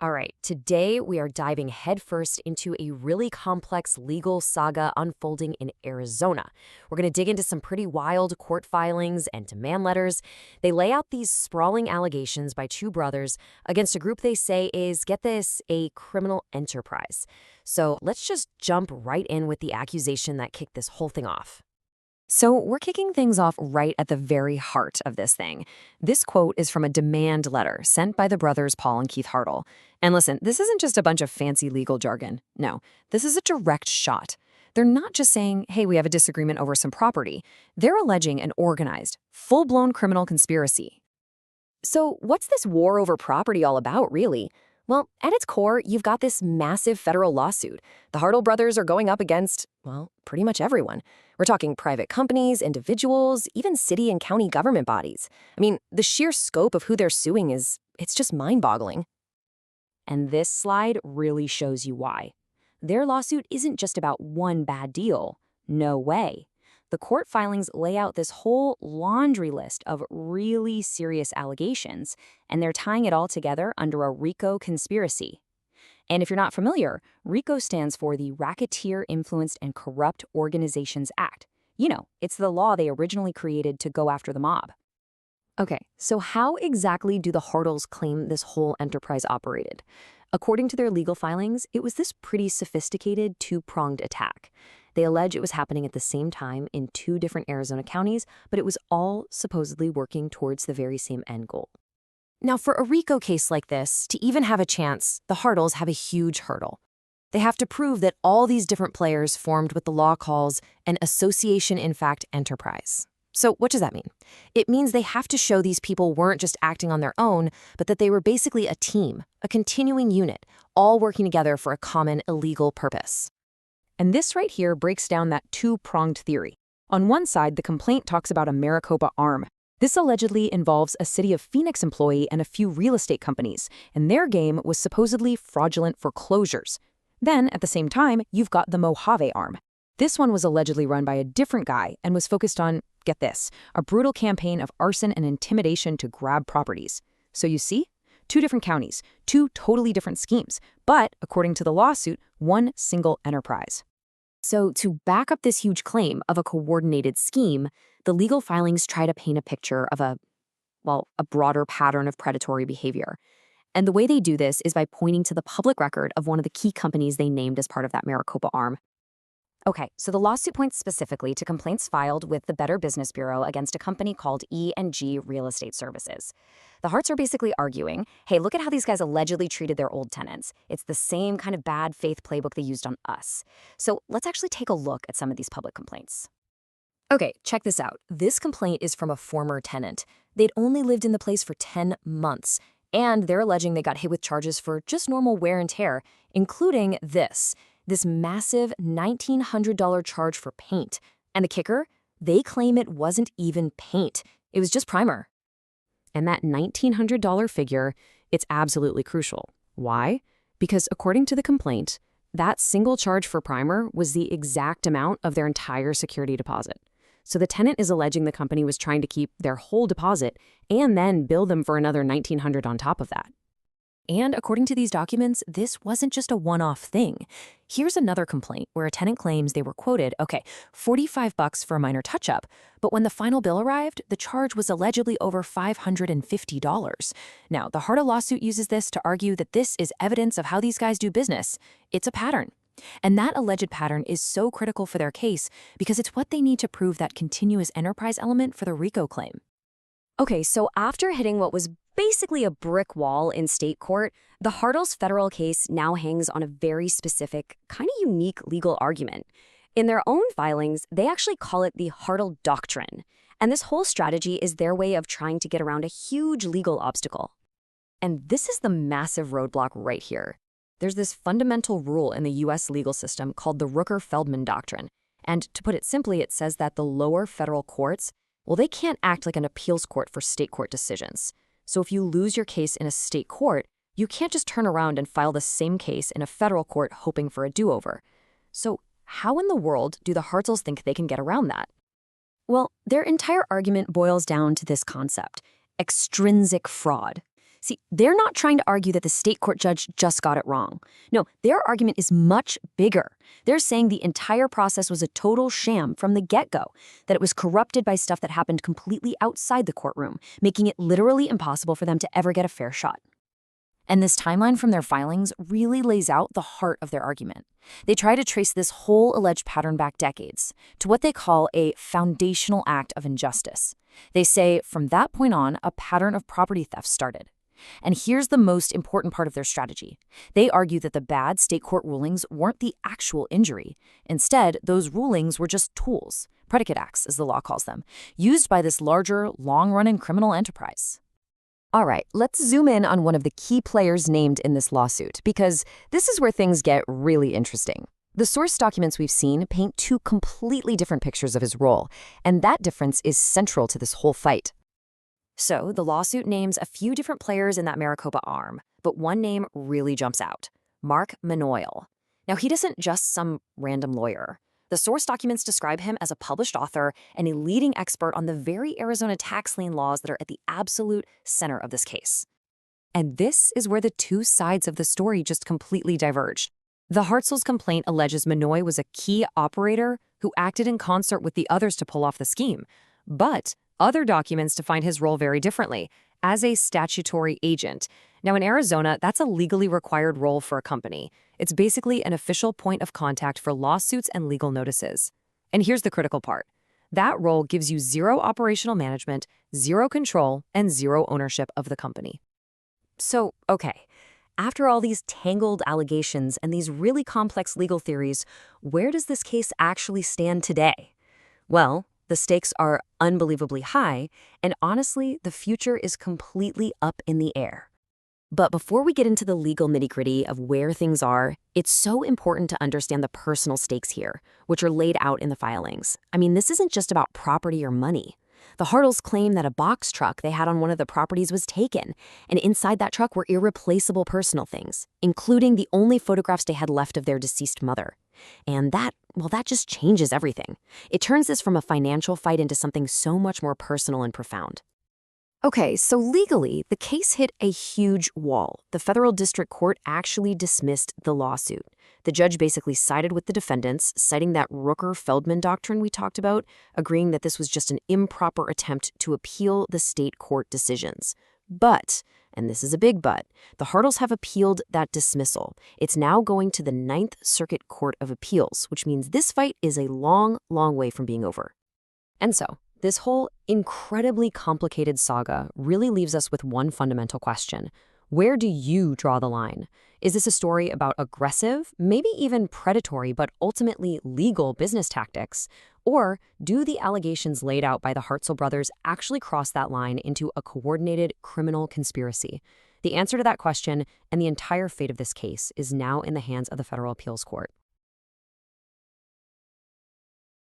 All right, today we are diving headfirst into a really complex legal saga unfolding in Arizona. We're going to dig into some pretty wild court filings and demand letters. They lay out these sprawling allegations by two brothers against a group they say is, get this, a criminal enterprise. So let's just jump right in with the accusation that kicked this whole thing off. So we're kicking things off right at the very heart of this thing. This quote is from a demand letter sent by the brothers Paul and Keith Hartl. And listen, this isn't just a bunch of fancy legal jargon. No, this is a direct shot. They're not just saying, hey, we have a disagreement over some property. They're alleging an organized, full-blown criminal conspiracy. So what's this war over property all about, really? Well, at its core, you've got this massive federal lawsuit. The Hartl brothers are going up against, well, pretty much everyone. We're talking private companies, individuals, even city and county government bodies. I mean, the sheer scope of who they're suing it's just mind-boggling. And this slide really shows you why. Their lawsuit isn't just about one bad deal. No way. The court filings lay out this whole laundry list of really serious allegations, and they're tying it all together under a RICO conspiracy. And if you're not familiar, RICO stands for the Racketeer Influenced and Corrupt Organizations Act. You know, it's the law they originally created to go after the mob. Okay, so how exactly do the Hartls claim this whole enterprise operated? According to their legal filings, it was this pretty sophisticated two-pronged attack. They allege it was happening at the same time in two different Arizona counties, but it was all supposedly working towards the very same end goal. Now, for a RICO case like this, to even have a chance, the Hartls have a huge hurdle. They have to prove that all these different players formed what the law calls an association in fact enterprise. So what does that mean? It means they have to show these people weren't just acting on their own, but that they were basically a team, a continuing unit, all working together for a common illegal purpose. And this right here breaks down that two-pronged theory. On one side, the complaint talks about a Maricopa arm. This allegedly involves a City of Phoenix employee and a few real estate companies, and their game was supposedly fraudulent foreclosures. Then, at the same time, you've got the Mojave arm. This one was allegedly run by a different guy and was focused on, get this, a brutal campaign of arson and intimidation to grab properties. So you see? Two different counties, two totally different schemes, but, according to the lawsuit, one single enterprise. So to back up this huge claim of a coordinated scheme, the legal filings try to paint a picture of a broader pattern of predatory behavior. And the way they do this is by pointing to the public record of one of the key companies they named as part of that Maricopa arm. Okay, so the lawsuit points specifically to complaints filed with the Better Business Bureau against a company called E&G Real Estate Services. The Harts are basically arguing, hey, look at how these guys allegedly treated their old tenants. It's the same kind of bad faith playbook they used on us. So let's actually take a look at some of these public complaints. Okay, check this out. This complaint is from a former tenant. They'd only lived in the place for 10 months, and they're alleging they got hit with charges for just normal wear and tear, including this massive $1,900 charge for paint. And the kicker? They claim it wasn't even paint. It was just primer. And that $1,900 figure, it's absolutely crucial. Why? Because according to the complaint, that single charge for primer was the exact amount of their entire security deposit. So the tenant is alleging the company was trying to keep their whole deposit and then bill them for another $1,900 on top of that. And according to these documents, this wasn't just a one-off thing. Here's another complaint where a tenant claims they were quoted, okay, $45 for a minor touch-up, but when the final bill arrived, the charge was allegedly over $550. Now, the Hartl lawsuit uses this to argue that this is evidence of how these guys do business. It's a pattern. And that alleged pattern is so critical for their case because it's what they need to prove that continuous enterprise element for the RICO claim. Okay, so after hitting what was basically a brick wall in state court, the Hartl's federal case now hangs on a very specific, kind of unique legal argument. In their own filings, they actually call it the Hartl doctrine. And this whole strategy is their way of trying to get around a huge legal obstacle. And this is the massive roadblock right here. There's this fundamental rule in the U.S. legal system called the Rooker-Feldman doctrine. And to put it simply, it says that the lower federal courts, well, they can't act like an appeals court for state court decisions. So if you lose your case in a state court, you can't just turn around and file the same case in a federal court hoping for a do-over. So how in the world do the Hartls think they can get around that? Well, their entire argument boils down to this concept, extrinsic fraud. See, they're not trying to argue that the state court judge just got it wrong. No, their argument is much bigger. They're saying the entire process was a total sham from the get-go, that it was corrupted by stuff that happened completely outside the courtroom, making it literally impossible for them to ever get a fair shot. And this timeline from their filings really lays out the heart of their argument. They try to trace this whole alleged pattern back decades to what they call a foundational act of injustice. They say from that point on, a pattern of property theft started. And here's the most important part of their strategy. They argue that the bad state court rulings weren't the actual injury. Instead, those rulings were just tools, predicate acts as the law calls them, used by this larger, long-running criminal enterprise. All right, let's zoom in on one of the key players named in this lawsuit, because this is where things get really interesting. The source documents we've seen paint two completely different pictures of his role, and that difference is central to this whole fight. So the lawsuit names a few different players in that Maricopa arm, but one name really jumps out: Mark Manoyle. Now, he isn't just some random lawyer. The source documents describe him as a published author and a leading expert on the very Arizona tax lien laws that are at the absolute center of this case. And this is where the two sides of the story just completely diverge. The Hartl's complaint alleges Manoy was a key operator who acted in concert with the others to pull off the scheme. But other documents define his role very differently, as a statutory agent. Now, in Arizona, that's a legally required role for a company. It's basically an official point of contact for lawsuits and legal notices. And here's the critical part. That role gives you zero operational management, zero control, and zero ownership of the company. So, okay, after all these tangled allegations and these really complex legal theories, where does this case actually stand today? Well, the stakes are unbelievably high, and honestly, the future is completely up in the air. But before we get into the legal nitty-gritty of where things are, it's so important to understand the personal stakes here, which are laid out in the filings. I mean, this isn't just about property or money. The Hartls claim that a box truck they had on one of the properties was taken, and inside that truck were irreplaceable personal things, including the only photographs they had left of their deceased mother. And that just changes everything. It turns this from a financial fight into something so much more personal and profound. Okay, so legally, the case hit a huge wall. The federal district court actually dismissed the lawsuit. The judge basically sided with the defendants, citing that Rooker-Feldman doctrine we talked about, agreeing that this was just an improper attempt to appeal the state court decisions. But, and this is a big but, the Hartls have appealed that dismissal. It's now going to the Ninth Circuit Court of Appeals, which means this fight is a long, long way from being over. And so, this whole incredibly complicated saga really leaves us with one fundamental question. Where do you draw the line? Is this a story about aggressive, maybe even predatory, but ultimately legal business tactics? Or do the allegations laid out by the Hartl brothers actually cross that line into a coordinated criminal conspiracy? The answer to that question and the entire fate of this case is now in the hands of the Federal Appeals Court.